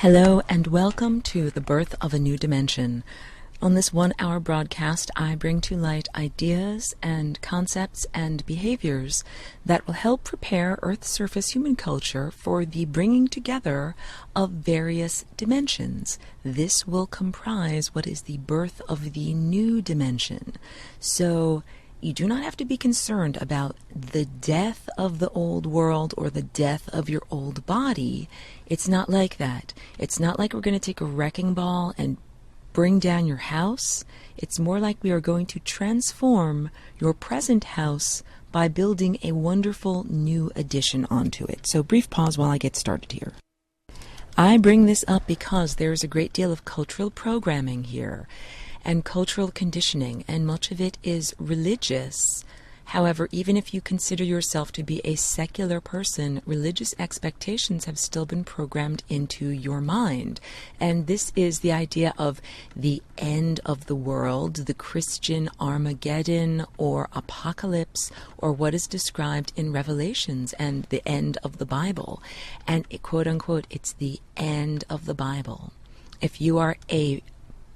Hello and welcome to The Birth of a New Dimension. On this 1-hour broadcast, I bring to light ideas and concepts and behaviors that will help prepare Earth's surface human culture for the bringing together of various dimensions. This will comprise what is the birth of the new dimension. So you do not have to be concerned about the death of the old world or the death of your old body. It's not like that. It's not like we're going to take a wrecking ball and bring down your house. It's more like we are going to transform your present house by building a wonderful new addition onto it. So brief pause while I get started here. I bring this up because there is a great deal of cultural programming here and cultural conditioning, and much of it is religious. However, even if you consider yourself to be a secular person, religious expectations have still been programmed into your mind. And this is the idea of the end of the world, the Christian Armageddon or apocalypse, or what is described in Revelations and the end of the Bible. And quote unquote, it's the end of the Bible. If you are a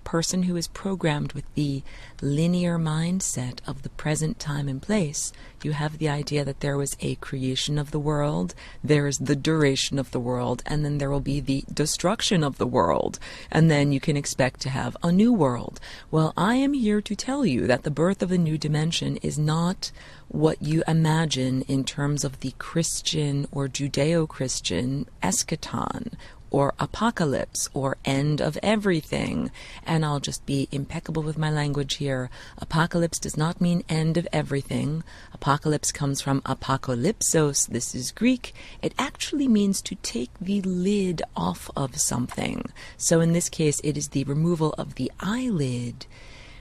person who is programmed with the linear mindset of the present time and place, you have the idea that there was a creation of the world, there is the duration of the world, and then there will be the destruction of the world, and then you can expect to have a new world. Well, I am here to tell you that the birth of a new dimension is not what you imagine in terms of the Christian or Judeo-Christian eschaton, or apocalypse, or end of everything. And I'll just be impeccable with my language here. Apocalypse does not mean end of everything. Apocalypse comes from apokalypsos. This is Greek. It actually means to take the lid off of something. So in this case, it is the removal of the eyelid,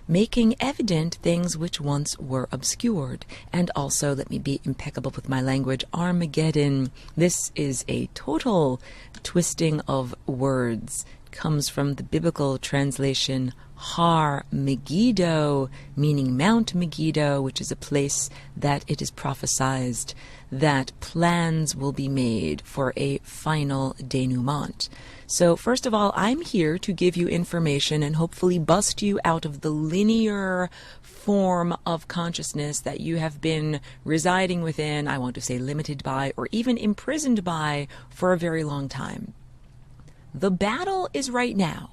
making evident things which once were obscured. And also, let me be impeccable with my language, Armageddon. This is a total twisting of words. It comes from the biblical translation Har Megiddo, meaning Mount Megiddo, which is a place that it is prophesied that plans will be made for a final denouement. So first of all, I'm here to give you information and hopefully bust you out of the linear form of consciousness that you have been residing within, I want to say limited by, or even imprisoned by for a very long time. The battle is right now.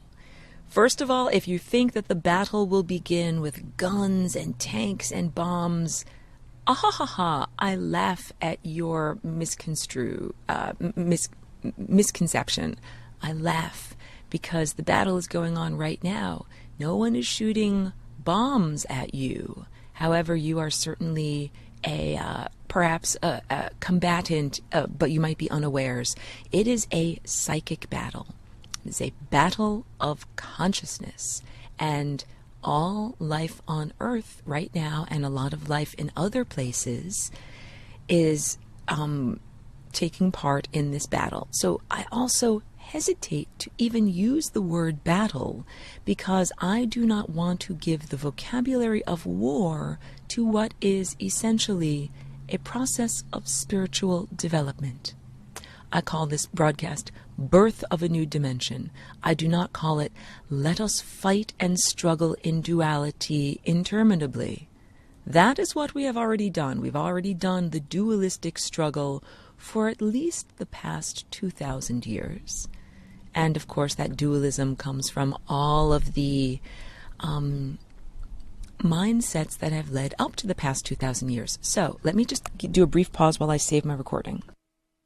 First of all, if you think that the battle will begin with guns and tanks and bombs, I laugh at your misconception. I laugh because the battle is going on right now. No one is shooting bombs at you. However, you are certainly perhaps a combatant, but you might be unawares. It is a psychic battle. It is a battle of consciousness. And all life on Earth right now, and a lot of life in other places, is taking part in this battle. So I also hesitate to even use the word battle because I do not want to give the vocabulary of war to what is essentially a process of spiritual development. I call this broadcast Birth of a New Dimension. I do not call it Let Us Fight and Struggle in Duality Interminably. That is what we have already done. We've already done the dualistic struggle for at least the past 2,000 years. And of course, that dualism comes from all of the mindsets that have led up to the past 2,000 years. So let me just do a brief pause while I save my recording.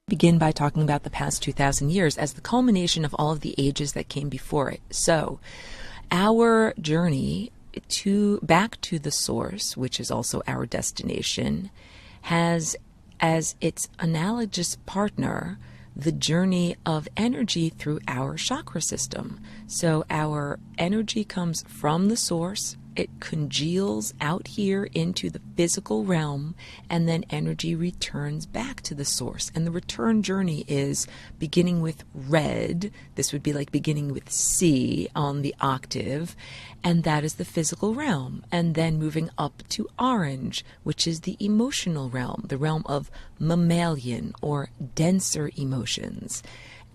Begin by talking about the past 2,000 years as the culmination of all of the ages that came before it. So our journey back to the source, which is also our destination, has as its analogous partner the journey of energy through our chakra system. So our energy comes from the source, it congeals out here into the physical realm, and then energy returns back to the source. And the return journey is beginning with red. This would be like beginning with C on the octave, and that is the physical realm. And then moving up to orange, which is the emotional realm, the realm of mammalian or denser emotions.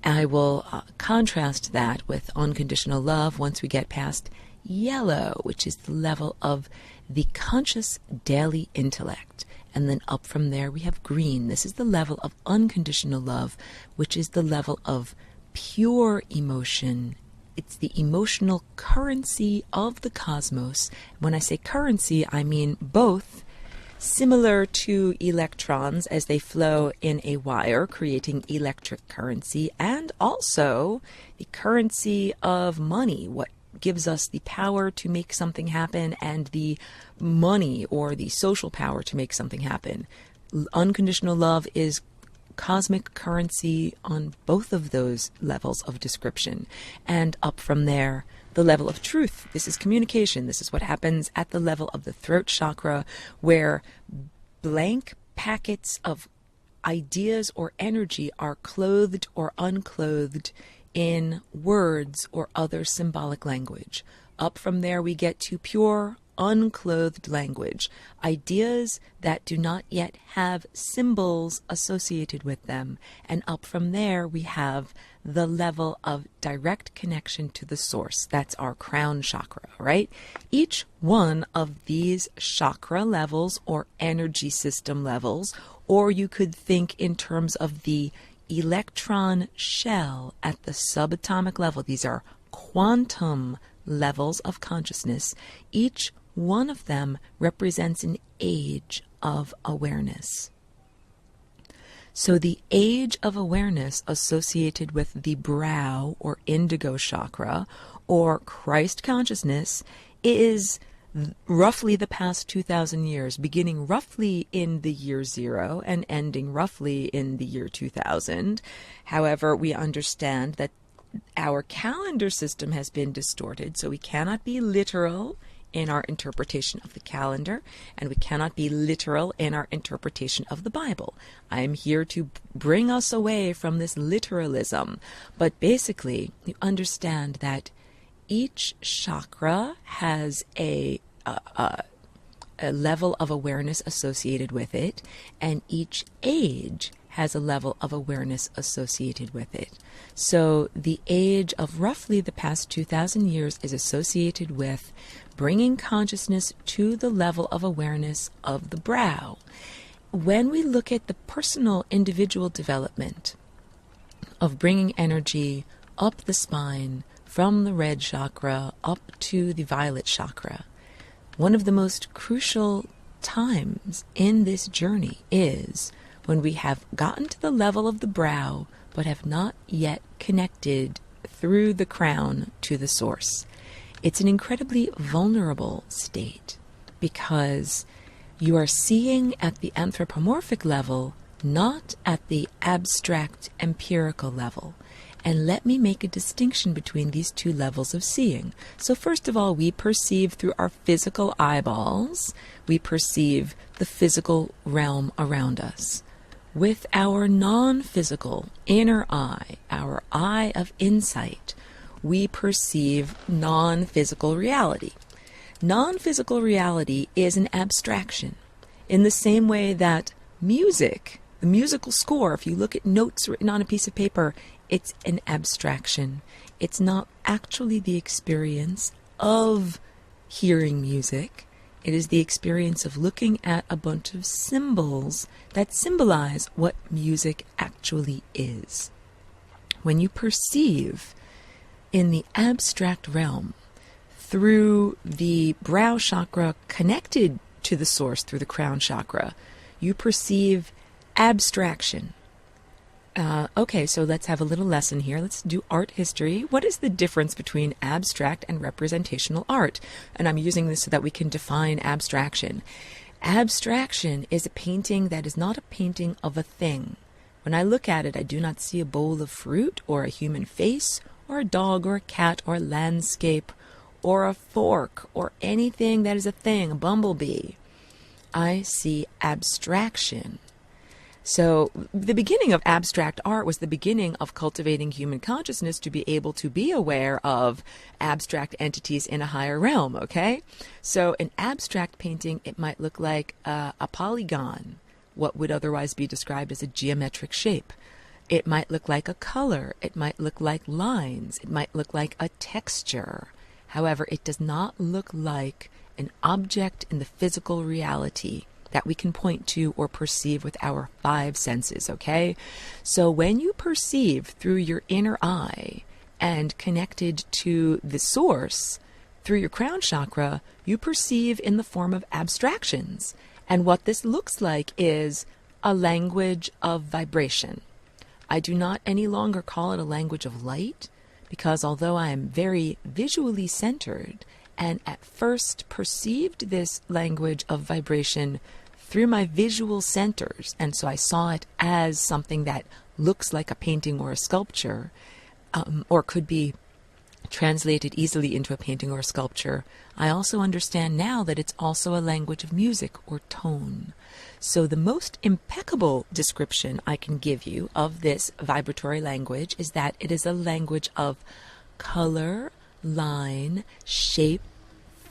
I will contrast that with unconditional love once we get past yellow, which is the level of the conscious daily intellect. And then up from there we have green. This is the level of unconditional love, which is the level of pure emotion. It's the emotional currency of the cosmos. When I say currency, I mean both similar to electrons as they flow in a wire, creating electric currency, and also the currency of money, what gives us the power to make something happen, and the money or the social power to make something happen. Unconditional love is cosmic currency on both of those levels of description. And up from there, the level of truth. This is communication. This is what happens at the level of the throat chakra, where blank packets of ideas or energy are clothed or unclothed in words or other symbolic language. Up from there, we get to pure, unclothed language, ideas that do not yet have symbols associated with them. And up from there, we have the level of direct connection to the source. That's our crown chakra, right? Each one of these chakra levels or energy system levels, or you could think in terms of the electron shell at the subatomic level. These are quantum levels of consciousness. Each one of them represents an age of awareness. So the age of awareness associated with the brow or indigo chakra or Christ consciousness is roughly the past 2,000 years, beginning roughly in the year 0 and ending roughly in the year 2000. However, we understand that our calendar system has been distorted, so we cannot be literal in our interpretation of the calendar, and we cannot be literal in our interpretation of the Bible. I am here to bring us away from this literalism, but basically you understand that each chakra has a level of awareness associated with it, and each age has a level of awareness associated with it. So the age of roughly the past 2,000 years is associated with bringing consciousness to the level of awareness of the brow. When we look at the personal individual development of bringing energy up the spine from the red chakra up to the violet chakra, one of the most crucial times in this journey is when we have gotten to the level of the brow but have not yet connected through the crown to the source. It's an incredibly vulnerable state because you are seeing at the anthropomorphic level, not at the abstract empirical level. And let me make a distinction between these two levels of seeing. So first of all, we perceive through our physical eyeballs. We perceive the physical realm around us. With our non-physical inner eye, our eye of insight, we perceive non-physical reality. Non-physical reality is an abstraction. In the same way that music, the musical score, if you look at notes written on a piece of paper, it's an abstraction. It's not actually the experience of hearing music. It is the experience of looking at a bunch of symbols that symbolize what music actually is. When you perceive in the abstract realm through the brow chakra connected to the source through the crown chakra, you perceive abstraction. Okay, so let's have a little lesson here. Let's do art history. What is the difference between abstract and representational art? And I'm using this so that we can define abstraction. Abstraction is a painting that is not a painting of a thing. When I look at it, I do not see a bowl of fruit or a human face or a dog or a cat or a landscape or a fork or anything that is a thing, a bumblebee. I see abstraction. So the beginning of abstract art was the beginning of cultivating human consciousness to be able to be aware of abstract entities in a higher realm, okay? So an abstract painting, it might look like a polygon, what would otherwise be described as a geometric shape. It might look like a color. It might look like lines. It might look like a texture. However, it does not look like an object in the physical reality that we can point to or perceive with our five senses, okay? So when you perceive through your inner eye and connected to the source through your crown chakra, you perceive in the form of abstractions. And what this looks like is a language of vibration. I do not any longer call it a language of light, because although I am very visually centered and at first perceived this language of vibration through my visual centers, and so I saw it as something that looks like a painting or a sculpture, or could be translated easily into a painting or a sculpture, I also understand now that it's also a language of music or tone. So the most impeccable description I can give you of this vibratory language is that it is a language of color, line, shape,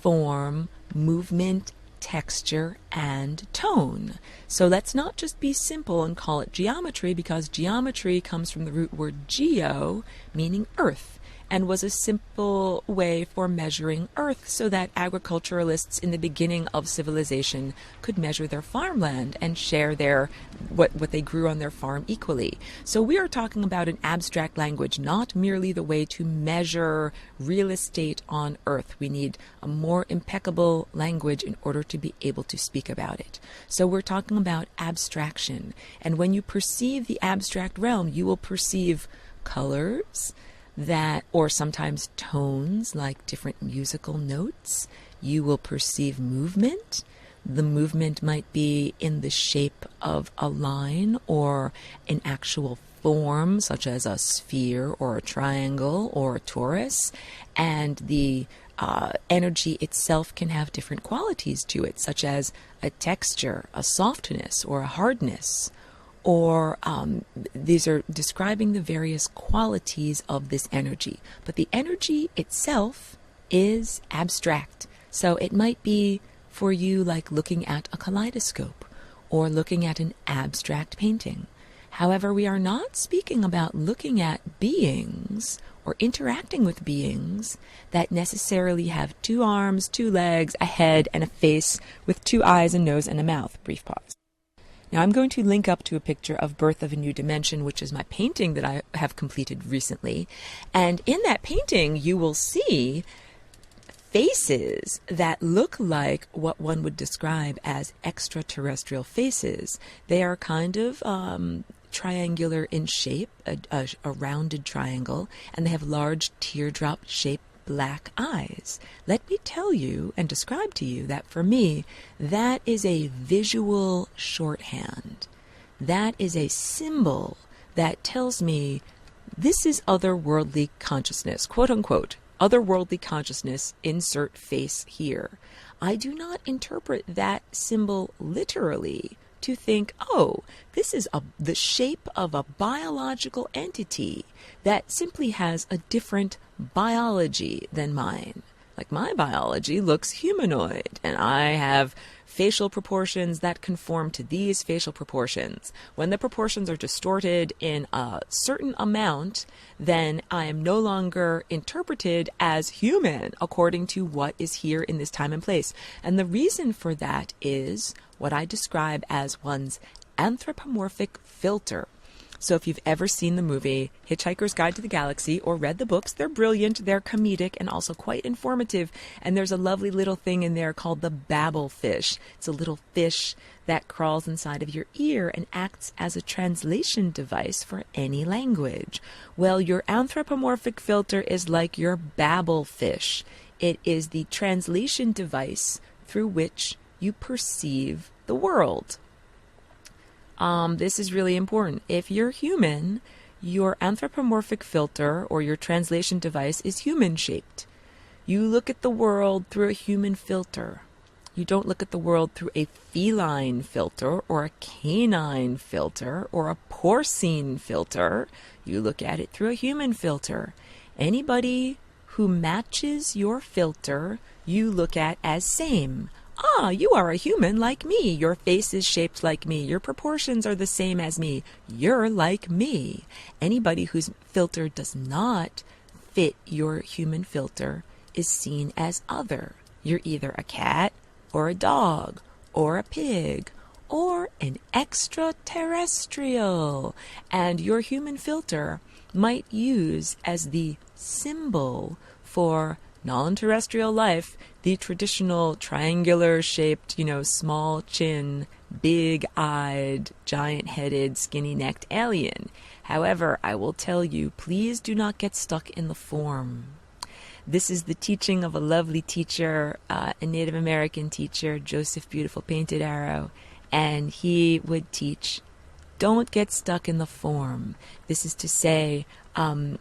form, movement, texture, and tone. So let's not just be simple and call it geometry, because geometry comes from the root word geo, meaning earth, and was a simple way for measuring earth so that agriculturalists in the beginning of civilization could measure their farmland and share their what they grew on their farm equally. So we are talking about an abstract language, not merely the way to measure real estate on earth. We need a more impeccable language in order to be able to speak about it. So we're talking about abstraction. And when you perceive the abstract realm, you will perceive colors, that, or sometimes tones like different musical notes. You will perceive movement. The movement might be in the shape of a line or an actual form, such as a sphere or a triangle or a torus. And the energy itself can have different qualities to it, such as a texture, a softness, or a hardness. Or these are describing the various qualities of this energy. But the energy itself is abstract. So it might be for you like looking at a kaleidoscope or looking at an abstract painting. However, we are not speaking about looking at beings or interacting with beings that necessarily have two arms, two legs, a head, and a face with two eyes, a nose, and a mouth. Brief pause. Now I'm going to link up to a picture of Birth of a New Dimension, which is my painting that I have completed recently. And in that painting, you will see faces that look like what one would describe as extraterrestrial faces. They are kind of triangular in shape, a rounded triangle, and they have large teardrop-shaped black eyes. Let me tell you and describe to you that for me, that is a visual shorthand. That is a symbol that tells me this is otherworldly consciousness, quote unquote, otherworldly consciousness, insert face here. I do not interpret that symbol literally to think, oh, this is the shape of a biological entity that simply has a different biology than mine. Like my biology looks humanoid, and I have facial proportions that conform to these facial proportions. When the proportions are distorted in a certain amount, then I am no longer interpreted as human according to what is here in this time and place. And the reason for that is what I describe as one's anthropomorphic filter. So if you've ever seen the movie Hitchhiker's Guide to the Galaxy or read the books, they're brilliant, they're comedic, and also quite informative. And there's a lovely little thing in there called the babble fish. It's a little fish that crawls inside of your ear and acts as a translation device for any language. Well, your anthropomorphic filter is like your babble fish. It is the translation device through which you perceive the world. This is really important. If you're human, your anthropomorphic filter or your translation device is human-shaped. You look at the world through a human filter. You don't look at the world through a feline filter or a canine filter or a porcine filter. You look at it through a human filter. Anybody who matches your filter, you look at as same. you are a human like me. Your face is shaped like me. Your proportions are the same as me. You're like me. Anybody whose filter does not fit your human filter is seen as other. You're either a cat or a dog or a pig or an extraterrestrial. And your human filter might use as the symbol for non-terrestrial life the traditional triangular shaped, small chin, big-eyed, giant-headed, skinny-necked alien. However, I will tell you, please do not get stuck in the form. This is the teaching of a lovely teacher, a Native American teacher, Joseph Beautiful Painted Arrow, and he would teach, don't get stuck in the form. This is to say, don't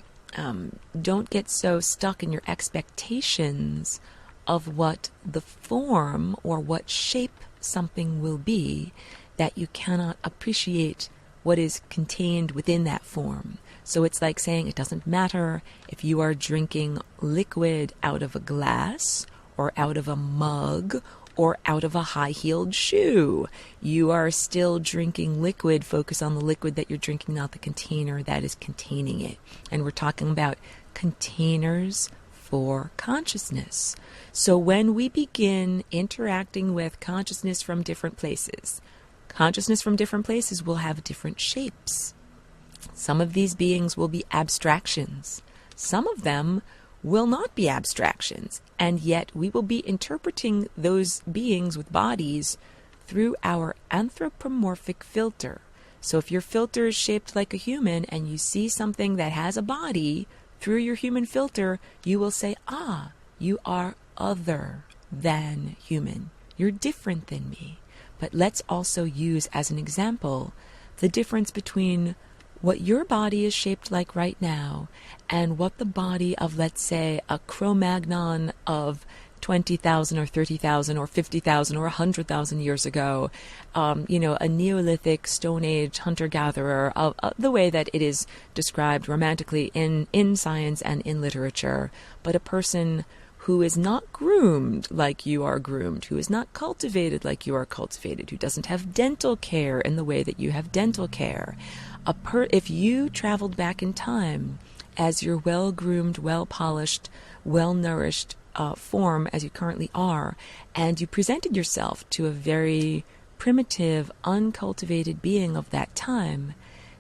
get so stuck in your expectations of what the form or what shape something will be that you cannot appreciate what is contained within that form. So it's like saying it doesn't matter if you are drinking liquid out of a glass or out of a mug or out of a high-heeled shoe. You are still drinking liquid. Focus on the liquid that you're drinking, not the container that is containing it. And we're talking about containers for consciousness. So when we begin interacting with consciousness from different places will have different shapes. Some of these beings will be abstractions. Some of them will not be abstractions, and yet we will be interpreting those beings with bodies through our anthropomorphic filter. So if your filter is shaped like a human and you see something that has a body through your human filter, you will say, you are other than human. You're different than me. But let's also use as an example the difference between what your body is shaped like right now and what the body of, let's say, a Cro-Magnon of 20,000 or 30,000 or 50,000 or 100,000 years ago, a Neolithic Stone Age hunter-gatherer, the way that it is described romantically in science and in literature, but a person who is not groomed like you are groomed, who is not cultivated like you are cultivated, who doesn't have dental care in the way that you have dental care. If you traveled back in time as your well-groomed, well-polished, well-nourished form as you currently are, and you presented yourself to a very primitive, uncultivated being of that time,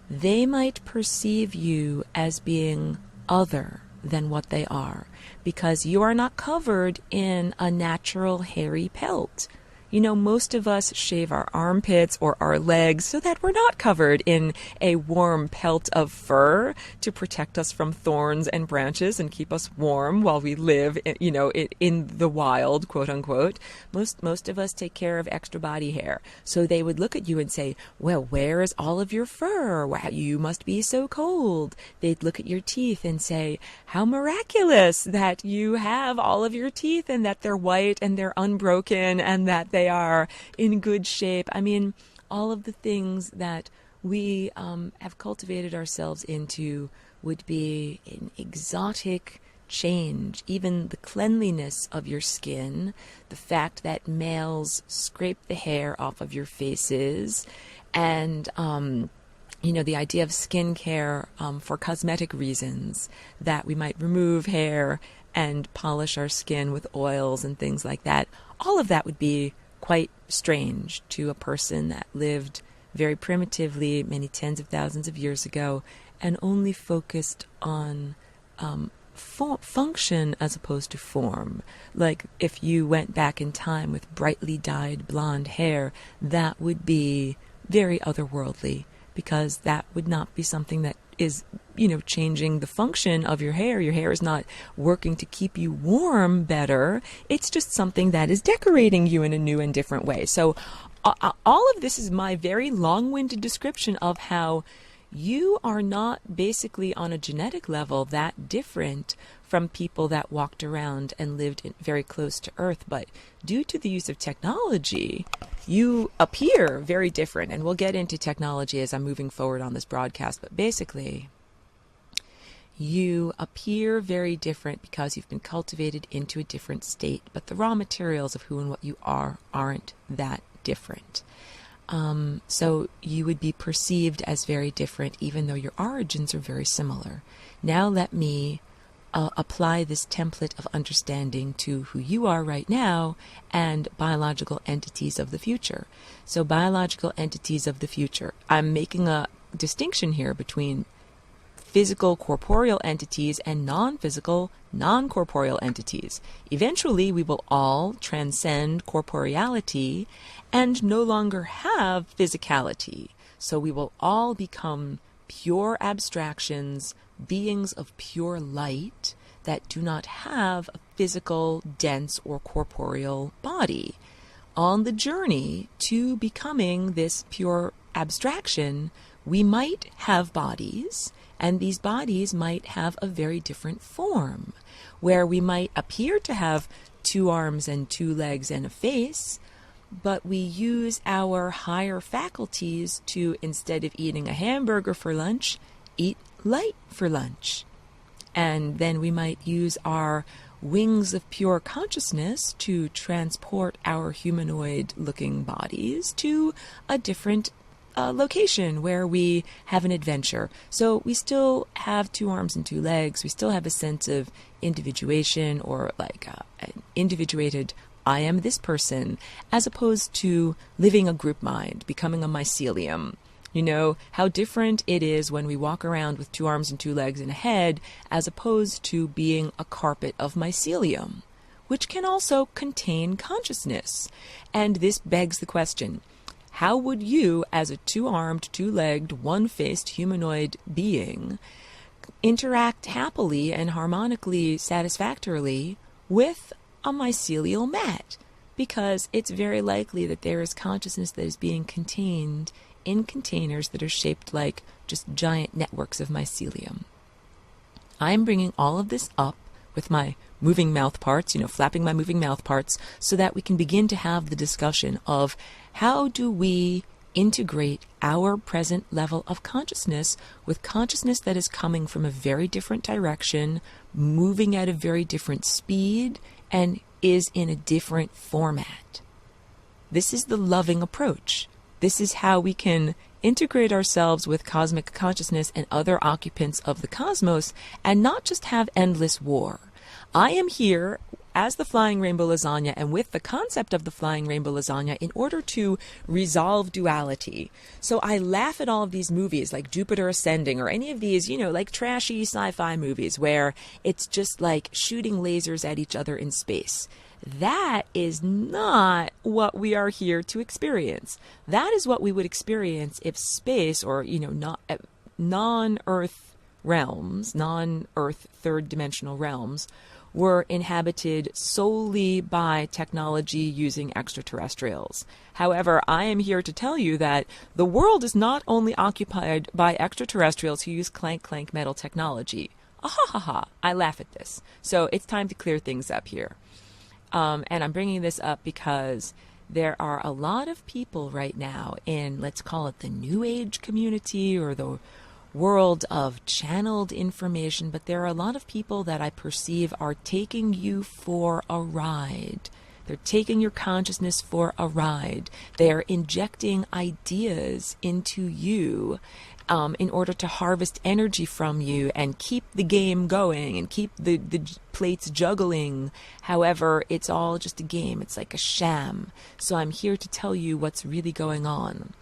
they might perceive you as being other than what they are, because you are not covered in a natural hairy pelt. Most of us shave our armpits or our legs so that we're not covered in a warm pelt of fur to protect us from thorns and branches and keep us warm while we live, in the wild, quote unquote. Most of us take care of extra body hair. So they would look at you and say, well, where is all of your fur? Wow, you must be so cold. They'd look at your teeth and say, how miraculous that you have all of your teeth and that they're white and they're unbroken and that they are in good shape. I mean, all of the things that we have cultivated ourselves into would be an exotic change. Even the cleanliness of your skin, the fact that males scrape the hair off of your faces, and the idea of skincare for cosmetic reasons, that we might remove hair and polish our skin with oils and things like that. All of that would be quite strange to a person that lived very primitively many tens of thousands of years ago and only focused on function as opposed to form. Like if you went back in time with brightly dyed blonde hair, that would be very otherworldly, because that would not be something that is, changing the function of your hair. Your hair is not working to keep you warm better. It's just something that is decorating you in a new and different way. So all of this is my very long-winded description of how you are not basically on a genetic level that different from people that walked around and lived very close to Earth. But due to the use of technology, you appear very different. And we'll get into technology as I'm moving forward on this broadcast. But basically, You appear very different because you've been cultivated into a different state, but the raw materials of who and what you are aren't that different. So you would be perceived as very different, even though your origins are very similar. Now let me apply this template of understanding to who you are right now and biological entities of the future. So biological entities of the future. I'm making a distinction here between physical corporeal entities and non-physical non-corporeal entities. Eventually we will all transcend corporeality and no longer have physicality. So we will all become pure abstractions, beings of pure light that do not have a physical, dense, or corporeal body. On the journey to becoming this pure abstraction, we might have bodies, and these bodies might have a very different form, where we might appear to have 2 arms and 2 legs and a face, but we use our higher faculties to, instead of eating a hamburger for lunch, eat light for lunch. And then we might use our wings of pure consciousness to transport our humanoid-looking bodies to a different location where we have an adventure. So we still have 2 arms and 2 legs. We still have a sense of individuation, or like an individuated I am this person, as opposed to living a group mind, becoming a mycelium. You know, how different it is when we walk around with 2 arms and 2 legs and a head, as opposed to being a carpet of mycelium, which can also contain consciousness. And this begs the question, how would you, as a 2-armed, 2-legged, 1-faced humanoid being, interact happily and harmonically, satisfactorily with a mycelial mat? Because it's very likely that there is consciousness that is being contained in containers that are shaped like just giant networks of mycelium. I'm bringing all of this up with my moving mouth parts, flapping my moving mouth parts, so that we can begin to have the discussion of how do we integrate our present level of consciousness with consciousness that is coming from a very different direction, moving at a very different speed, and is in a different format. This is the loving approach. This is how we can integrate ourselves with cosmic consciousness and other occupants of the cosmos and not just have endless war. I am here as the Flying Rainbow Lasagna and with the concept of the Flying Rainbow Lasagna in order to resolve duality. So I laugh at all of these movies like Jupiter Ascending or any of these, like trashy sci-fi movies where it's just like shooting lasers at each other in space. That is not what we are here to experience. That is what we would experience if space or, not non-Earth realms, non-Earth third dimensional realms were inhabited solely by technology using extraterrestrials. However, I am here to tell you that the world is not only occupied by extraterrestrials who use clank metal technology. Ha. I laugh at this. So it's time to clear things up here. And I'm bringing this up because there are a lot of people right now in, let's call it the New Age community or the world of channeled information, but there are a lot of people that I perceive are taking you for a ride. They're taking your consciousness for a ride. They're injecting ideas into you in order to harvest energy from you and keep the game going and keep the plates juggling. However, it's all just a game. It's like a sham. So I'm here to tell you what's really going on.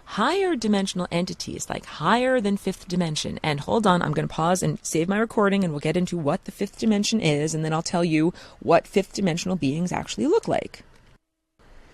Higher dimensional entities, like higher than 5th dimension. And hold on, I'm going to pause and save my recording and we'll get into what the 5th dimension is, and then I'll tell you what 5th dimensional beings actually look like.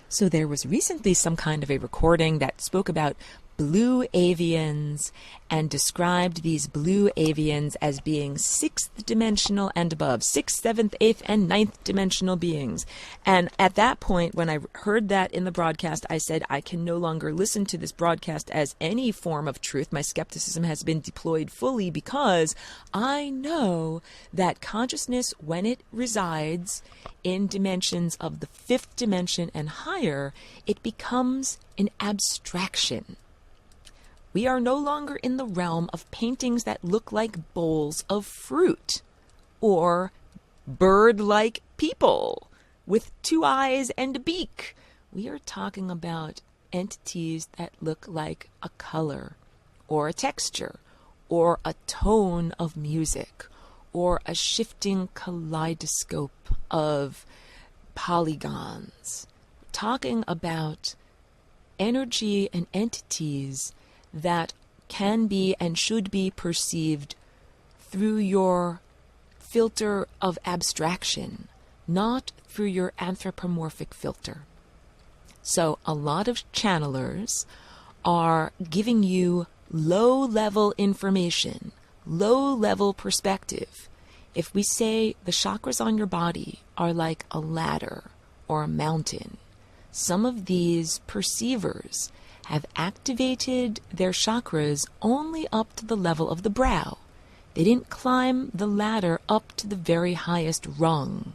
So there was recently some kind of a recording that spoke about blue avians and described these blue avians as being 6th dimensional and above, 6th, 7th, 8th, and 9th dimensional beings. And at that point, when I heard that in the broadcast, I said, I can no longer listen to this broadcast as any form of truth. My skepticism has been deployed fully because I know that consciousness, when it resides in dimensions of the 5th dimension and higher, it becomes an abstraction. We are no longer in the realm of paintings that look like bowls of fruit or bird-like people with 2 eyes and a beak. We are talking about entities that look like a color or a texture or a tone of music or a shifting kaleidoscope of polygons. Talking about energy and entities that can be and should be perceived through your filter of abstraction, not through your anthropomorphic filter. So a lot of channelers are giving you low-level information, low-level perspective. If we say the chakras on your body are like a ladder or a mountain, some of these perceivers have activated their chakras only up to the level of the brow. They didn't climb the ladder up to the very highest rung.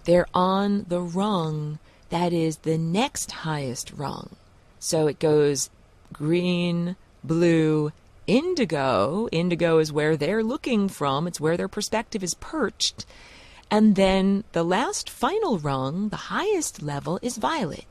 They're on the rung that is the next highest rung. So it goes green, blue, indigo. Indigo is where they're looking from. It's where their perspective is perched. And then the last final rung, the highest level, is violet.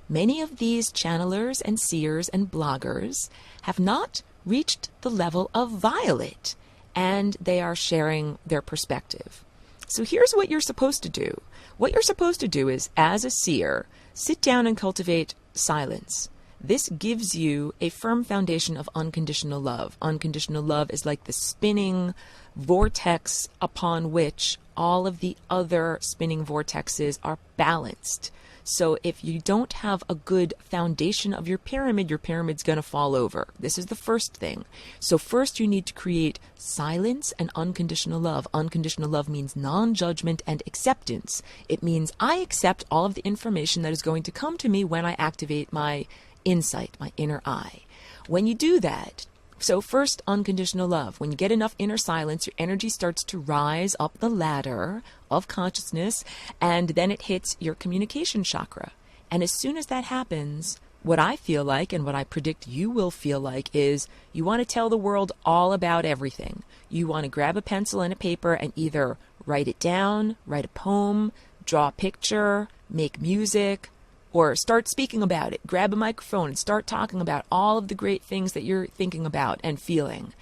Many of these channelers and seers and bloggers have not reached the level of violet, and they are sharing their perspective. So here's what you're supposed to do. What you're supposed to do is, as a seer, sit down and cultivate silence. This gives you a firm foundation of unconditional love. Unconditional love is like the spinning vortex upon which all of the other spinning vortexes are balanced. So if you don't have a good foundation of your pyramid's going to fall over. This is the first thing. So first you need to create silence and unconditional love. Unconditional love means non-judgment and acceptance. It means I accept all of the information that is going to come to me when I activate my insight, my inner eye. When you do that, so first, unconditional love. When you get enough inner silence, your energy starts to rise up the ladder of consciousness, and then it hits your communication chakra. And as soon as that happens, what I feel like and what I predict you will feel like is you want to tell the world all about everything. You want to grab a pencil and a paper and either write it down, write a poem, draw a picture, make music, or start speaking about it. Grab a microphone and start talking about all of the great things that you're thinking about and feeling.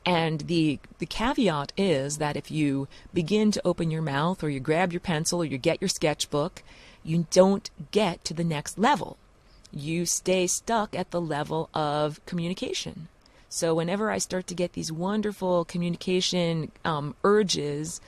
And the caveat is that if you begin to open your mouth or you grab your pencil or you get your sketchbook, you don't get to the next level. You stay stuck at the level of communication. So whenever I start to get these wonderful communication urges,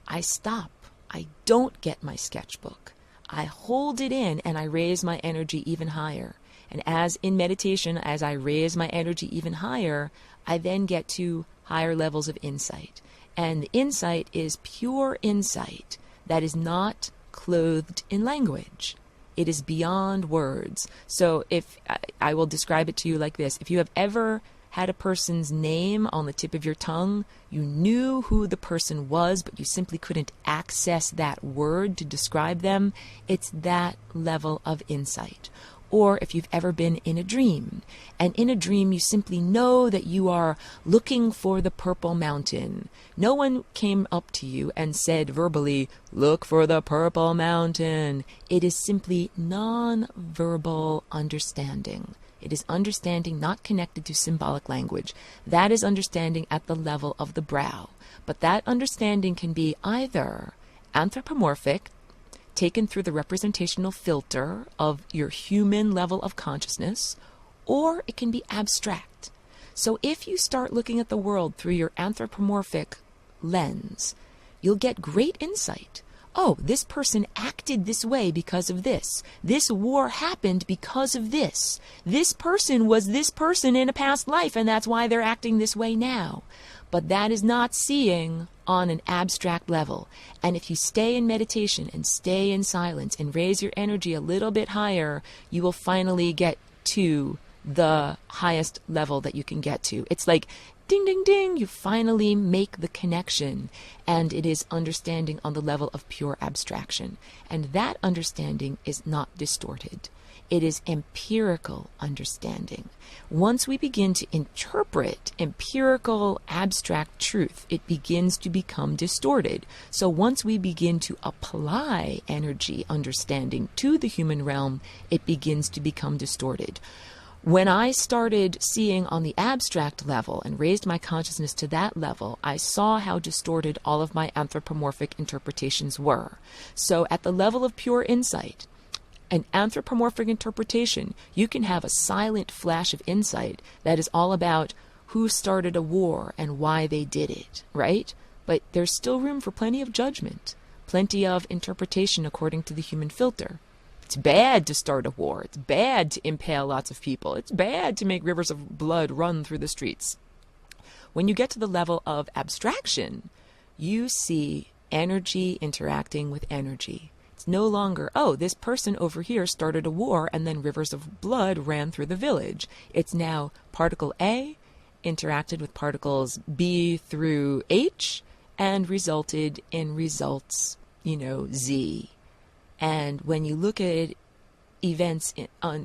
I stop. I don't get my sketchbook. I hold it in and I raise my energy even higher. And as in meditation, as I raise my energy even higher, I then get to higher levels of insight. And the insight is pure insight that is not clothed in language. It is beyond words. So if I will describe it to you like this, if you have ever had a person's name on the tip of your tongue, you knew who the person was, but you simply couldn't access that word to describe them, it's that level of insight. Or if you've ever been in a dream, and in a dream you simply know that you are looking for the purple mountain. No one came up to you and said verbally, "Look for the purple mountain." It is simply non-verbal understanding. It is understanding not connected to symbolic language. That is understanding at the level of the brow. But that understanding can be either anthropomorphic, taken through the representational filter of your human level of consciousness, or it can be abstract. So if you start looking at the world through your anthropomorphic lens, you'll get great insight. Oh, this person acted this way because of this. This war happened because of this. This person was this person in a past life, and that's why they're acting this way now. But that is not seeing on an abstract level. And if you stay in meditation and stay in silence and raise your energy a little bit higher, you will finally get to the highest level that you can get to. It's like ding, ding, ding, you finally make the connection. And it is understanding on the level of pure abstraction. And that understanding is not distorted. It is empirical understanding. Once we begin to interpret empirical abstract truth, it begins to become distorted. So once we begin to apply energy understanding to the human realm, it begins to become distorted. When I started seeing on the abstract level and raised my consciousness to that level, I saw how distorted all of my anthropomorphic interpretations were. So at the level of pure insight, an anthropomorphic interpretation, you can have a silent flash of insight that is all about who started a war and why they did it, right? But there's still room for plenty of judgment, plenty of interpretation according to the human filter. It's bad to start a war. It's bad to impale lots of people. It's bad to make rivers of blood run through the streets. When you get to the level of abstraction, you see energy interacting with energy. It's no longer, oh, this person over here started a war and then rivers of blood ran through the village. It's now particle A interacted with particles B through H and resulted in results, Z. And when you look at events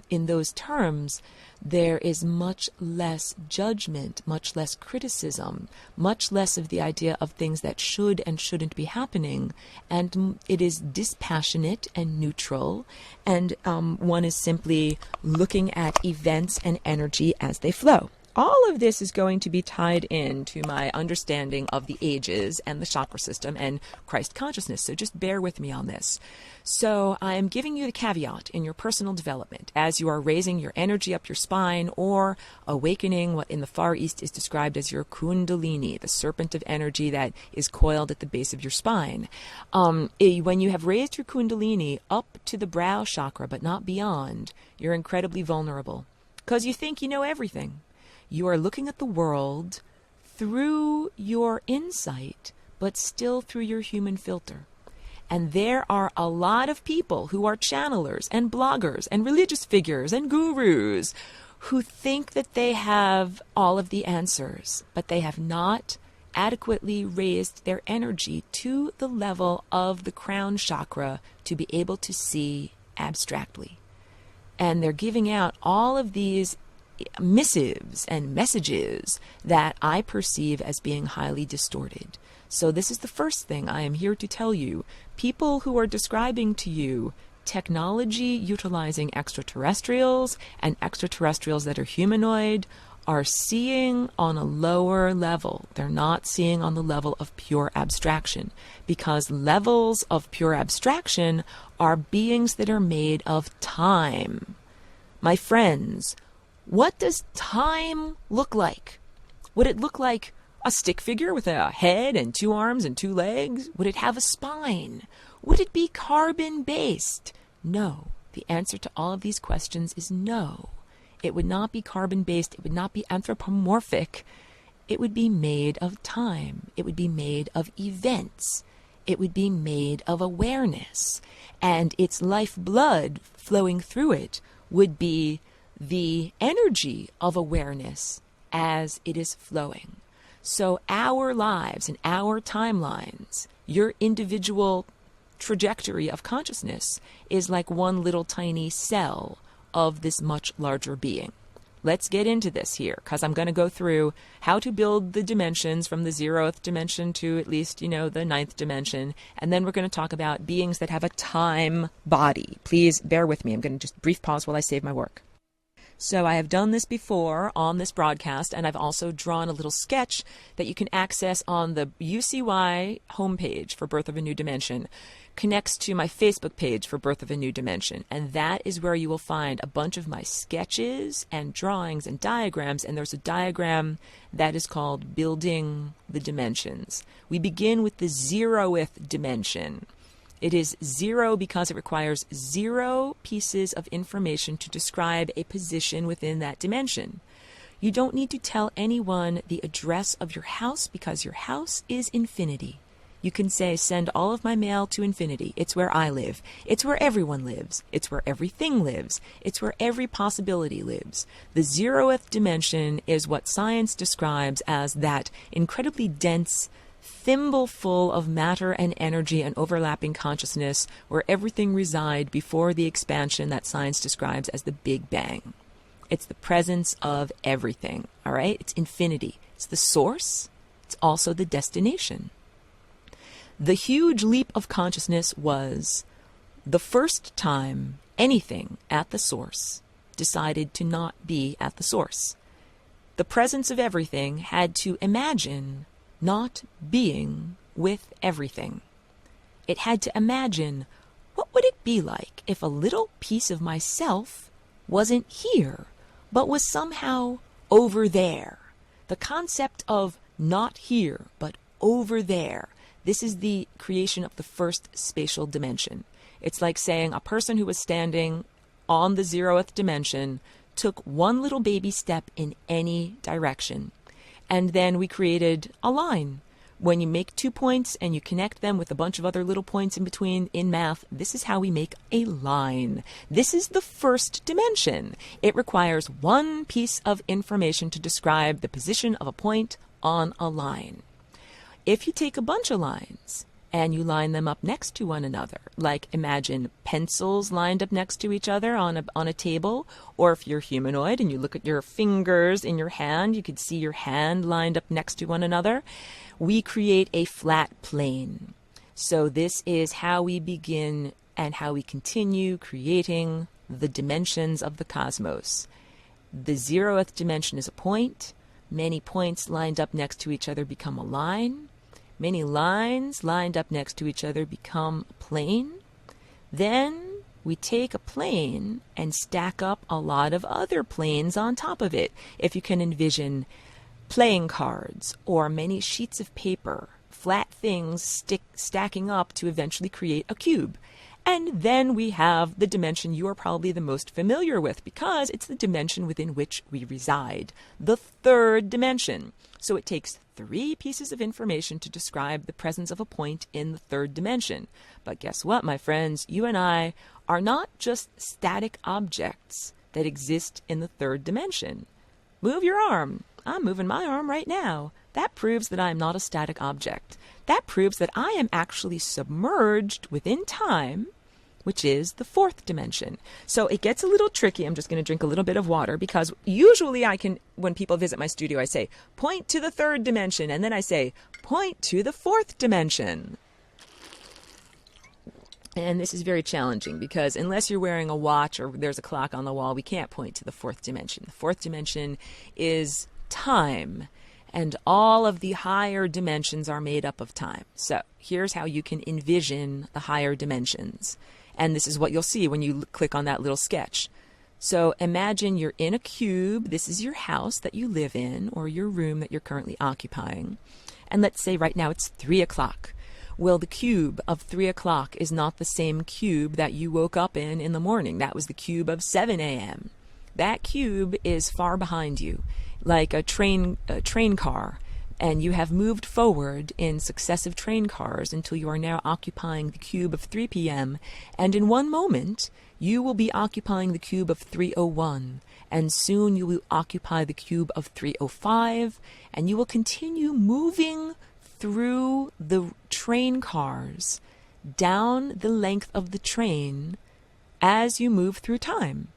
in those terms, there is much less judgment, much less criticism, much less of the idea of things that should and shouldn't be happening. And it is dispassionate and neutral. And one is simply looking at events and energy as they flow. All of this is going to be tied into my understanding of the ages and the chakra system and Christ consciousness. So just bear with me on this. So I am giving you the caveat in your personal development as you are raising your energy up your spine or awakening what in the Far East is described as your kundalini, the serpent of energy that is coiled at the base of your spine. When you have raised your kundalini up to the brow chakra but not beyond, you're incredibly vulnerable because you think you know everything. You are looking at the world through your insight, but still through your human filter. And there are a lot of people who are channelers and bloggers and religious figures and gurus who think that they have all of the answers, but they have not adequately raised their energy to the level of the crown chakra to be able to see abstractly. And they're giving out all of these missives and messages that I perceive as being highly distorted. So this is the first thing I am here to tell you. People who are describing to you technology utilizing extraterrestrials and extraterrestrials that are humanoid are seeing on a lower level. They're not seeing on the level of pure abstraction, because levels of pure abstraction are beings that are made of time. My friends, what does time look like? Would it look like a stick figure with a head and 2 arms and 2 legs? Would it have a spine? Would it be carbon-based? No. The answer to all of these questions is no. It would not be carbon-based. It would not be anthropomorphic. It would be made of time. It would be made of events. It would be made of awareness. And its lifeblood flowing through it would be the energy of awareness as it is flowing. So our lives and our timelines, your individual trajectory of consciousness is like one little tiny cell of this much larger being. Let's get into this here, because I'm going to go through how to build the dimensions from the 0th dimension to at least, the 9th dimension. And then we're going to talk about beings that have a time body. Please bear with me. I'm going to just brief pause while I save my work. So I have done this before on this broadcast, and I've also drawn a little sketch that you can access on the UCY homepage for Birth of a New Dimension. Connects to my Facebook page for Birth of a New Dimension, and that is where you will find a bunch of my sketches and drawings and diagrams, and there's a diagram that is called Building the Dimensions. We begin with the 0th dimension. It is 0 because it requires 0 pieces of information to describe a position within that dimension. You don't need to tell anyone the address of your house because your house is infinity. You can say, send all of my mail to infinity. It's where I live. It's where everyone lives. It's where everything lives. It's where every possibility lives. The 0th dimension is what science describes as that incredibly dense thimbleful of matter and energy and overlapping consciousness where everything reside before the expansion that science describes as the Big Bang. It's the presence of everything, all right? It's infinity. It's the source. It's also the destination. The huge leap of consciousness was the first time anything at the source decided to not be at the source. The presence of everything had to imagine not being with everything. It had to imagine, what would it be like if a little piece of myself wasn't here, but was somehow over there? The concept of not here, but over there. This is the creation of the first spatial dimension. It's like saying a person who was standing on the 0th dimension took one little baby step in any direction. And then we created a line. When you make 2 points and you connect them with a bunch of other little points in between in math, this is how we make a line. This is the first dimension. It requires one piece of information to describe the position of a point on a line. If you take a bunch of lines and you line them up next to one another, like imagine pencils lined up next to each other on a table, or if you're humanoid and you look at your fingers in your hand, you could see your hand lined up next to one another, we create a flat plane. So this is how we begin and how we continue creating the dimensions of the cosmos. The 0th dimension is a point. Many points lined up next to each other become a line. Many lines lined up next to each other become a plane. Then we take a plane and stack up a lot of other planes on top of it. If you can envision playing cards or many sheets of paper, flat things stacking up to eventually create a cube. And then we have the dimension you are probably the most familiar with because it's the dimension within which we reside, the 3rd dimension. So it takes 3 pieces of information to describe the presence of a point in the 3rd dimension. But guess what, my friends? You and I are not just static objects that exist in the 3rd dimension. Move your arm. I'm moving my arm right now. That proves that I am not a static object. That proves that I am actually submerged within time, which is the 4th dimension. So it gets a little tricky. I'm just going to drink a little bit of water because usually when people visit my studio, I say, point to the 3rd dimension. And then I say, point to the 4th dimension. And this is very challenging because unless you're wearing a watch or there's a clock on the wall, we can't point to the 4th dimension. The 4th dimension is time. And all of the higher dimensions are made up of time. So here's how you can envision the higher dimensions. And this is what you'll see when you click on that little sketch. So imagine you're in a cube. This is your house that you live in or your room that you're currently occupying. And let's say right now it's 3 o'clock. Well, the cube of 3 o'clock is not the same cube that you woke up in the morning. That was the cube of 7 a.m. That cube is far behind you, like a train car, and you have moved forward in successive train cars until you are now occupying the cube of 3 p.m. And in one moment, you will be occupying the cube of 3:01, and soon you will occupy the cube of 3:05, and you will continue moving through the train cars down the length of the train as you move through time.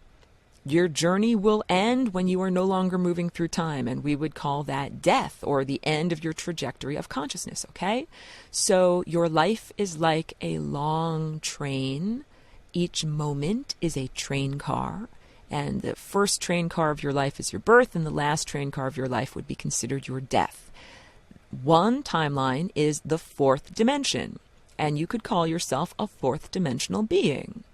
Your journey will end when you are no longer moving through time, and we would call that death or the end of your trajectory of consciousness, okay? So your life is like a long train. Each moment is a train car, and the first train car of your life is your birth, and the last train car of your life would be considered your death. One timeline is the 4th dimension, and you could call yourself a 4th dimensional being.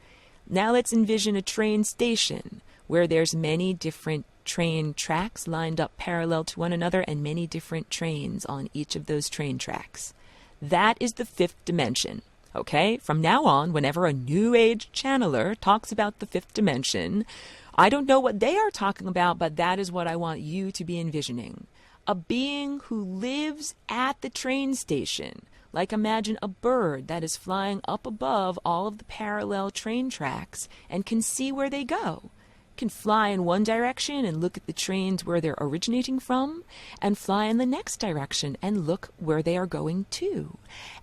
Now let's envision a train station where there's many different train tracks lined up parallel to one another and many different trains on each of those train tracks. That is the 5th dimension. Okay? From now on, whenever a New Age channeler talks about the 5th dimension, I don't know what they are talking about, but that is what I want you to be envisioning. A being who lives at the train station, Like imagine a bird that is flying up above all of the parallel train tracks and can see where they go. Can fly in one direction and look at the trains where they're originating from, and fly in the next direction and look where they are going to.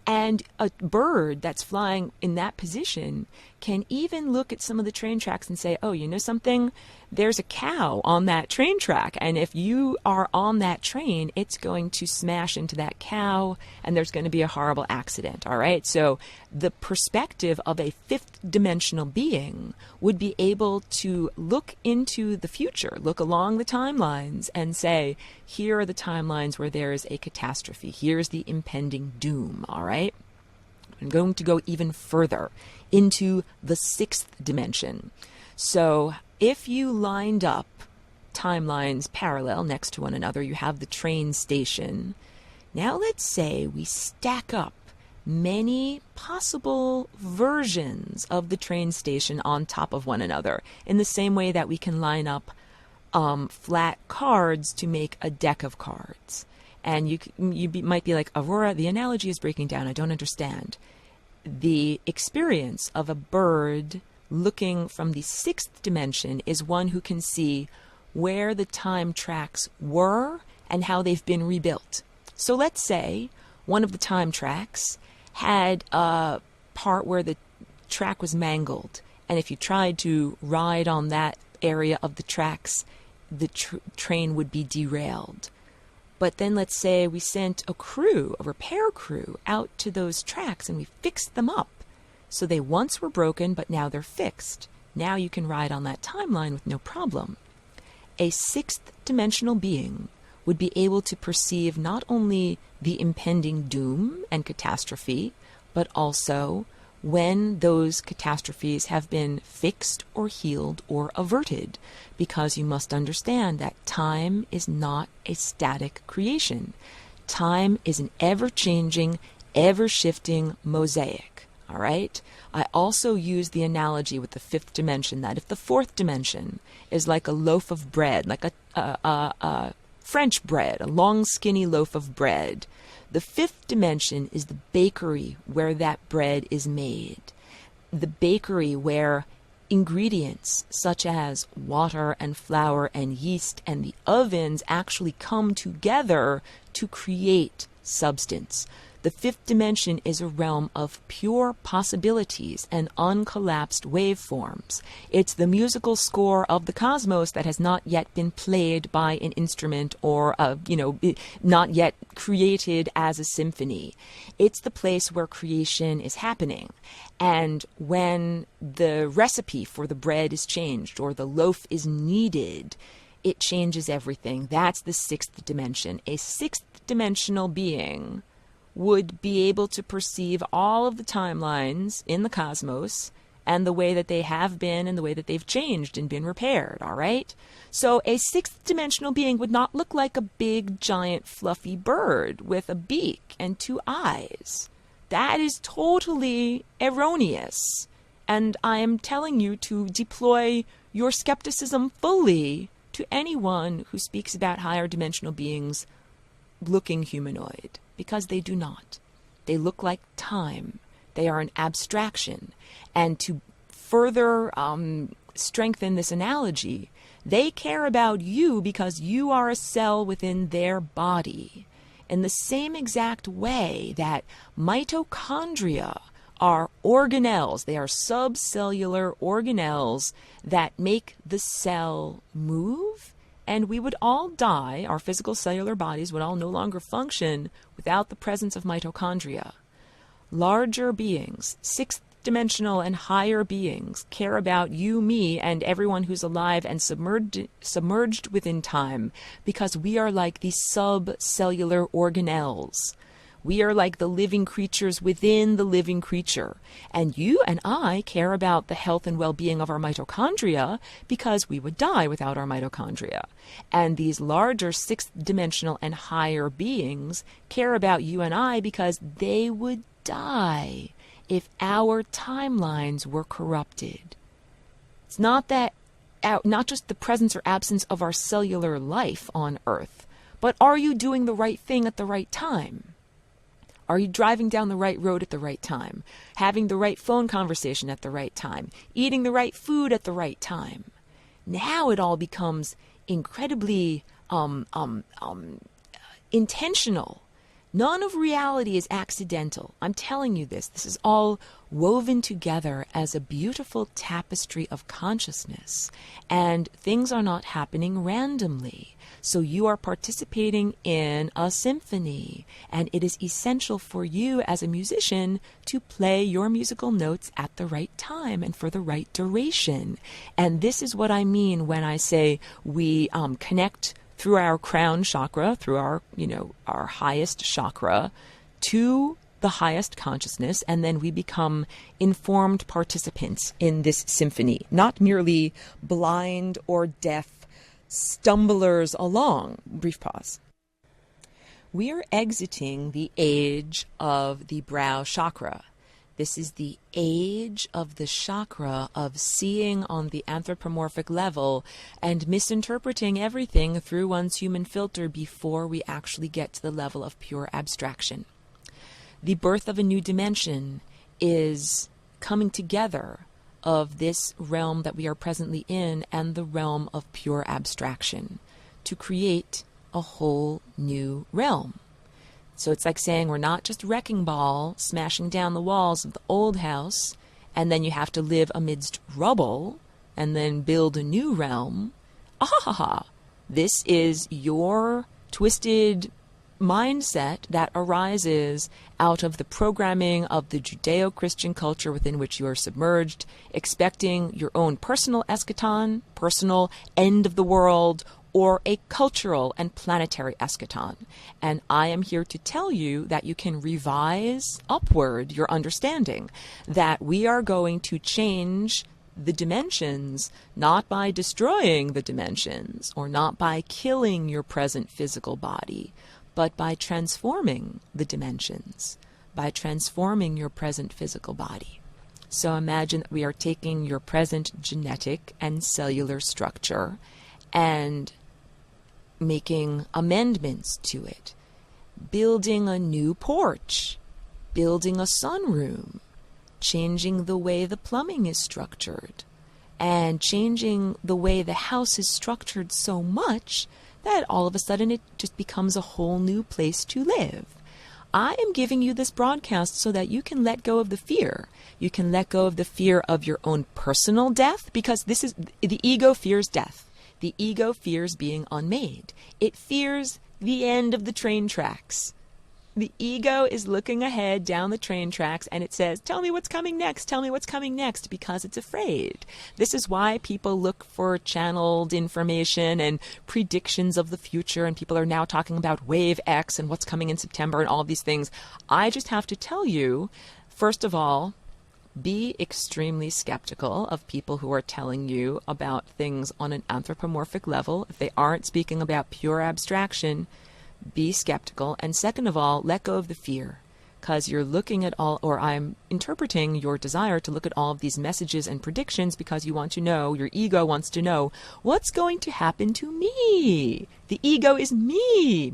And a bird that's flying in that position can even look at some of the train tracks and say, oh, you know something? There's a cow on that train track, and if you are on that train, it's going to smash into that cow, and there's going to be a horrible accident, all right? So the perspective of a fifth dimensional being would be able to look into the future, look along the timelines, and say, here are the timelines where there is a catastrophe. Here's the impending doom, all right? I'm going to go even further into the sixth dimension. So if you lined up timelines parallel next to one another, you have the train station. Now let's say we stack up many possible versions of the train station on top of one another, in the same way that we can line up flat cards to make a deck of cards. And you might be like, Aurora, the analogy is breaking down. I don't understand. The experience of a bird looking from the sixth dimension is one who can see where the time tracks were and how they've been rebuilt. So let's say one of the time tracks had a part where the track was mangled, and if you tried to ride on that area of the tracks, the train would be derailed. But then let's say we sent a repair crew, out to those tracks, and we fixed them up. So they once were broken, but now they're fixed. Now you can ride on that timeline with no problem. A sixth dimensional being would be able to perceive not only the impending doom and catastrophe, but also when those catastrophes have been fixed or healed or averted, because you must understand that time is not a static creation. Time is an ever-changing, ever-shifting mosaic. All right? I also use the analogy with the fifth dimension that if the fourth dimension is like a loaf of bread, like a French bread, a long skinny loaf of bread, the fifth dimension is the bakery where that bread is made. The bakery where ingredients such as water and flour and yeast and the ovens actually come together to create substance. The fifth dimension is a realm of pure possibilities and uncollapsed waveforms. It's the musical score of the cosmos that has not yet been played by an instrument or, not yet created as a symphony. It's the place where creation is happening. And when the recipe for the bread is changed or the loaf is kneaded, it changes everything. That's the sixth dimension. A sixth dimensional being would be able to perceive all of the timelines in the cosmos and the way that they have been and the way that they've changed and been repaired, all right? So a sixth dimensional being would not look like a big, giant, fluffy bird with a beak and two eyes. That is totally erroneous. And I am telling you to deploy your skepticism fully to anyone who speaks about higher dimensional beings looking humanoid, because they do not. They look like time. They are an abstraction. And to further strengthen this analogy, they care about you because you are a cell within their body. In the same exact way that mitochondria are organelles, they are subcellular organelles that make the cell move, and we would all die, our physical cellular bodies would all no longer function without the presence of mitochondria. Larger beings, sixth dimensional and higher beings, care about you, me, and everyone who's alive and submerged within time, because we are like the subcellular organelles. We are like the living creatures within the living creature. And you and I care about the health and well-being of our mitochondria because we would die without our mitochondria. And these larger sixth dimensional and higher beings care about you and I because they would die if our timelines were corrupted. It's not that, not just the presence or absence of our cellular life on Earth, but are you doing the right thing at the right time? Are you driving down the right road at the right time? Having the right phone conversation at the right time? Eating the right food at the right time? Now it all becomes incredibly intentional. None of reality is accidental. I'm telling you this. This is all woven together as a beautiful tapestry of consciousness. And things are not happening randomly. So you are participating in a symphony. And it is essential for you as a musician to play your musical notes at the right time and for the right duration. And this is what I mean when I say we connect through our crown chakra, through our highest chakra, to the highest consciousness, and then we become informed participants in this symphony, not merely blind or deaf stumblers along. Brief pause. We are exiting the age of the brow chakra. This is the age of the chakra of seeing on the anthropomorphic level and misinterpreting everything through one's human filter before we actually get to the level of pure abstraction. The birth of a new dimension is coming together of this realm that we are presently in and the realm of pure abstraction to create a whole new realm. So it's like saying we're not just wrecking ball smashing down the walls of the old house, and then you have to live amidst rubble and then build a new realm. This is your twisted mindset that arises out of the programming of the Judeo-Christian culture within which you are submerged, expecting your own personal eschaton, personal end of the world, or a cultural and planetary eschaton. And I am here to tell you that you can revise upward your understanding, that we are going to change the dimensions, not by destroying the dimensions, or not by killing your present physical body, but by transforming the dimensions, by transforming your present physical body. So imagine that we are taking your present genetic and cellular structure and making amendments to it, building a new porch, building a sunroom, changing the way the plumbing is structured, and changing the way the house is structured so much that all of a sudden it just becomes a whole new place to live. I am giving you this broadcast so that you can let go of the fear. You can let go of the fear of your own personal death, because this is the ego fears death. The ego fears being unmade. It fears the end of the train tracks. The ego is looking ahead down the train tracks and it says, tell me what's coming next, tell me what's coming next, because it's afraid. This is why people look for channeled information and predictions of the future, and people are now talking about Wave X and what's coming in September and all of these things. I just have to tell you, first of all, be extremely skeptical of people who are telling you about things on an anthropomorphic level. If they aren't speaking about pure abstraction, be skeptical. And second of all, let go of the fear, because you're looking at all, or I'm interpreting your desire to look at all of these messages and predictions because you want to know, your ego wants to know, what's going to happen to me? The ego is me.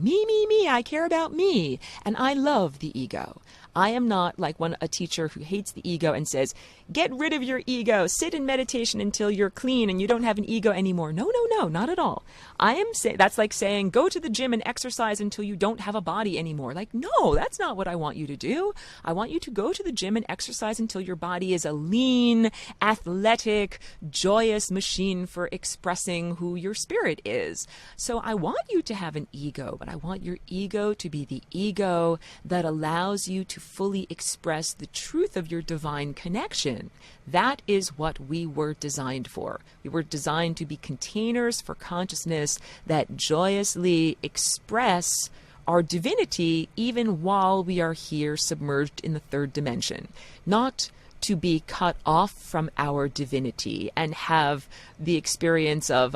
I care about me. And I love the ego. I am not like a teacher who hates the ego and says, get rid of your ego, sit in meditation until you're clean and you don't have an ego anymore. No, not at all. That's like saying, go to the gym and exercise until you don't have a body anymore. Like, no, that's not what I want you to do. I want you to go to the gym and exercise until your body is a lean, athletic, joyous machine for expressing who your spirit is. So I want you to have an ego, but I want your ego to be the ego that allows you to fully express the truth of your divine connection. That is what we were designed for. We were designed to be containers for consciousness that joyously express our divinity even while we are here submerged in the third dimension. Not to be cut off from our divinity and have the experience of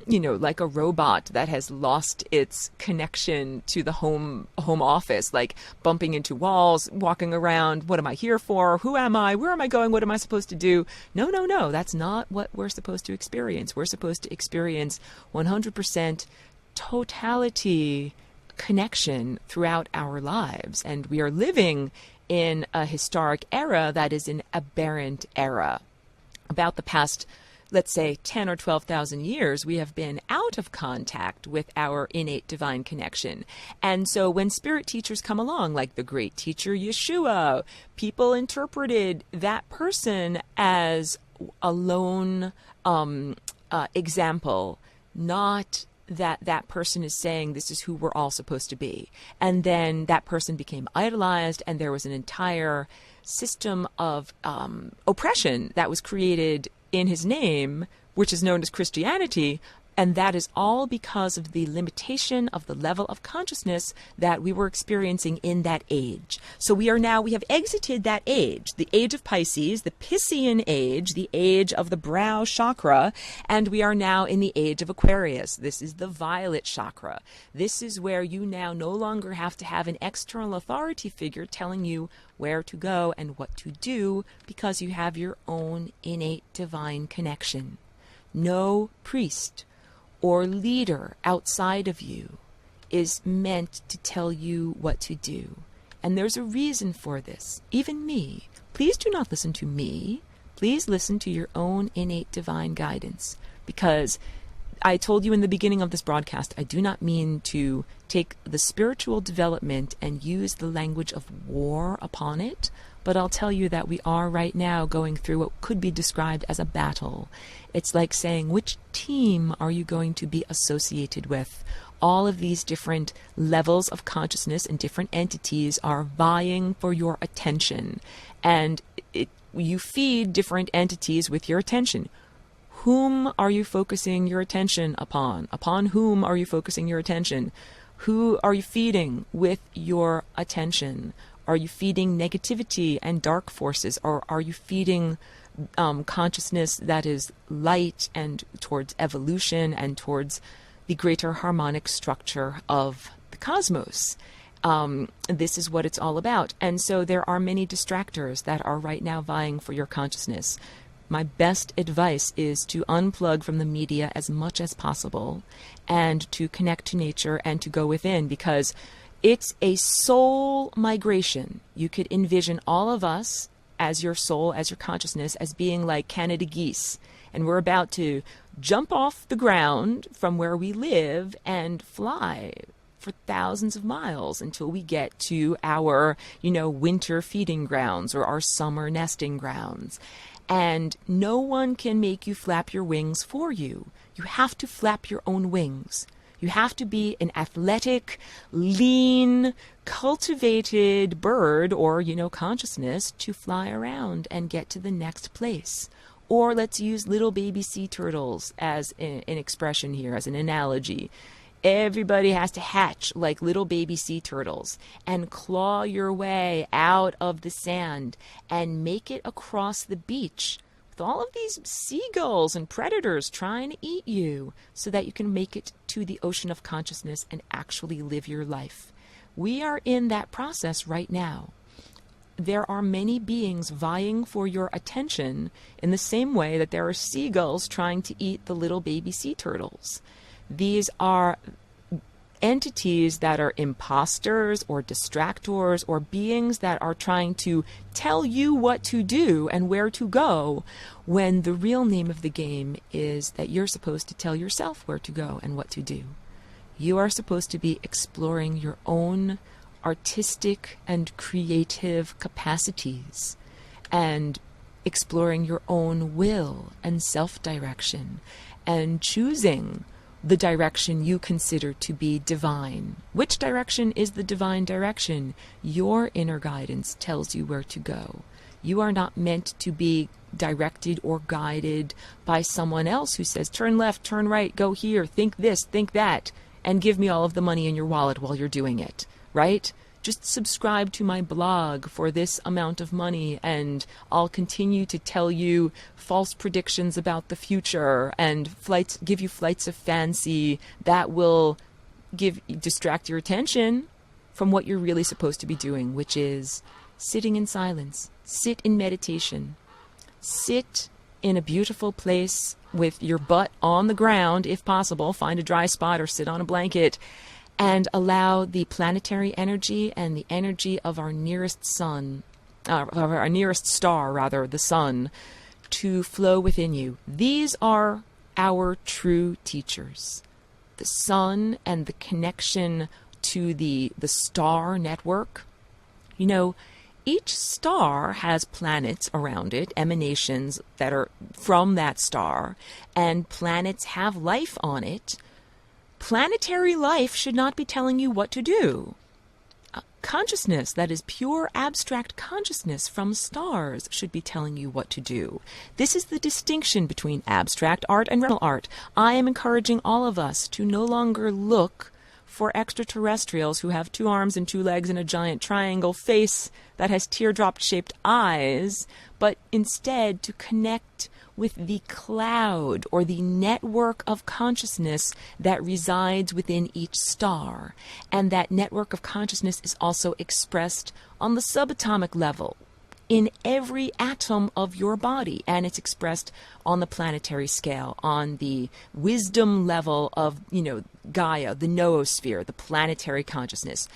like a robot that has lost its connection to the home office, like bumping into walls, walking around. What am I here for? Who am I? Where am I going? What am I supposed to do? No. That's not what we're supposed to experience. We're supposed to experience 100% totality, connection throughout our lives. And we are living in a historic era that is an aberrant era. About the past, let's say, 10 or 12,000 years, we have been out of contact with our innate divine connection. And so when spirit teachers come along, like the great teacher Yeshua, people interpreted that person as a lone example, not that that person is saying this is who we're all supposed to be. And then that person became idolized, and there was an entire system of oppression that was created in his name, which is known as Christianity. And that is all because of the limitation of the level of consciousness that we were experiencing in that age. So we have exited that age, the age of Pisces, the Piscean age, the age of the brow chakra, and we are now in the age of Aquarius. This is the violet chakra. This is where you now no longer have to have an external authority figure telling you where to go and what to do, because you have your own innate divine connection. No priest or leader outside of you is meant to tell you what to do. And there's a reason for this. Even me. Please do not listen to me. Please listen to your own innate divine guidance. Because I told you in the beginning of this broadcast, I do not mean to take the spiritual development and use the language of war upon it, but I'll tell you that we are right now going through what could be described as a battle. It's like saying, which team are you going to be associated with? All of these different levels of consciousness and different entities are vying for your attention. And you feed different entities with your attention. Whom are you focusing your attention upon? Upon whom are you focusing your attention? Who are you feeding with your attention? Are you feeding negativity and dark forces, or are you feeding consciousness that is light and towards evolution and towards the greater harmonic structure of the cosmos? This is what it's all about. And so there are many distractors that are right now vying for your consciousness. My best advice is to unplug from the media as much as possible and to connect to nature and to go within, because it's a soul migration. You could envision all of us as your soul, as your consciousness, as being like Canada geese. And we're about to jump off the ground from where we live and fly for thousands of miles until we get to our, winter feeding grounds or our summer nesting grounds. And no one can make you flap your wings for you. You have to flap your own wings. You have to be an athletic, lean, cultivated bird or, consciousness to fly around and get to the next place. Or let's use little baby sea turtles as an expression here, as an analogy. Everybody has to hatch like little baby sea turtles and claw your way out of the sand and make it across the beach with all of these seagulls and predators trying to eat you so that you can make it to the ocean of consciousness and actually live your life. We are in that process right now. There are many beings vying for your attention in the same way that there are seagulls trying to eat the little baby sea turtles. These are entities that are imposters or distractors or beings that are trying to tell you what to do and where to go, when the real name of the game is that you're supposed to tell yourself where to go and what to do. You are supposed to be exploring your own artistic and creative capacities and exploring your own will and self-direction and choosing the direction you consider to be divine. Which direction is the divine direction? Your inner guidance tells you where to go. You are not meant to be directed or guided by someone else who says, turn left, turn right, go here, think this, think that, and give me all of the money in your wallet while you're doing it, right? Just subscribe to my blog for this amount of money and I'll continue to tell you false predictions about the future and give you flights of fancy that will distract your attention from what you're really supposed to be doing, which is sitting in silence, sit in meditation, sit in a beautiful place with your butt on the ground, if possible, find a dry spot or sit on a blanket and allow the planetary energy and the energy of our nearest sun, our nearest star, rather, the sun, to flow within you. These are our true teachers. The sun and the connection to the star network. You know, each star has planets around it, emanations that are from that star, and planets have life on it. Planetary life should not be telling you what to do. Consciousness, that is pure abstract consciousness from stars, should be telling you what to do. This is the distinction between abstract art and real art. I am encouraging all of us to no longer look for extraterrestrials who have 2 arms and 2 legs and a giant triangle face that has teardrop-shaped eyes, but instead to connect with the cloud or the network of consciousness that resides within each star. And that network of consciousness is also expressed on the subatomic level in every atom of your body, and it's expressed on the planetary scale, on the wisdom level of, Gaia, the noosphere, the planetary consciousness.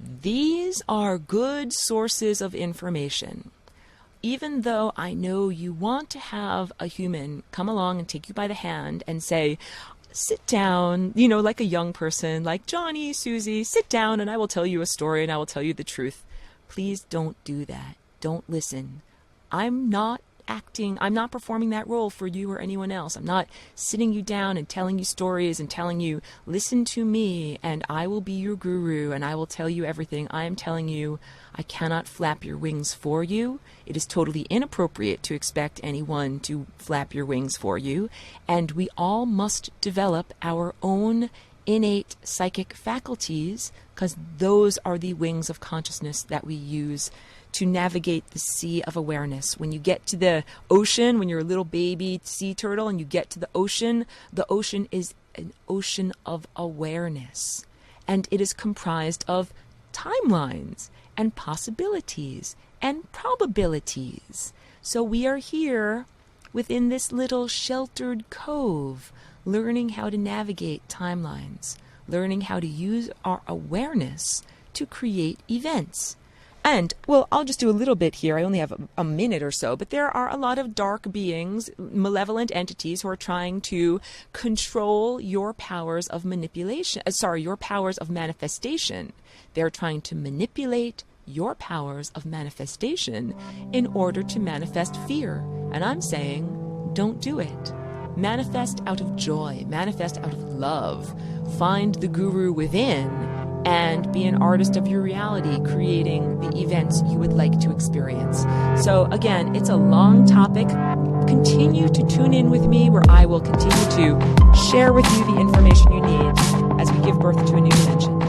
These are good sources of information. Even though I know you want to have a human come along and take you by the hand and say, sit down, like a young person, like Johnny, Susie, sit down and I will tell you a story and I will tell you the truth. Please don't do that. Don't listen. I'm not performing that role for you or anyone else. I'm not sitting you down and telling you stories and telling you, listen to me and I will be your guru and I will tell you everything. I am telling you, I cannot flap your wings for you. It is totally inappropriate to expect anyone to flap your wings for you. And we all must develop our own innate psychic faculties, because those are the wings of consciousness that we use to navigate the sea of awareness. When you get to the ocean, when you're a little baby sea turtle and you get to the ocean is an ocean of awareness. And it is comprised of timelines and possibilities and probabilities. So we are here within this little sheltered cove, learning how to navigate timelines, learning how to use our awareness to create events. And, well, I'll just do a little bit here. I only have a minute or so, but there are a lot of dark beings, malevolent entities who are trying to control your powers of manipulation, your powers of manifestation. They're trying to manipulate your powers of manifestation in order to manifest fear. And I'm saying, don't do it. Manifest out of joy, manifest out of love. Find the guru within and be an artist of your reality, creating the events you would like to experience. So again, it's a long topic. Continue to tune in with me, where I will continue to share with you the information you need as we give birth to a new dimension.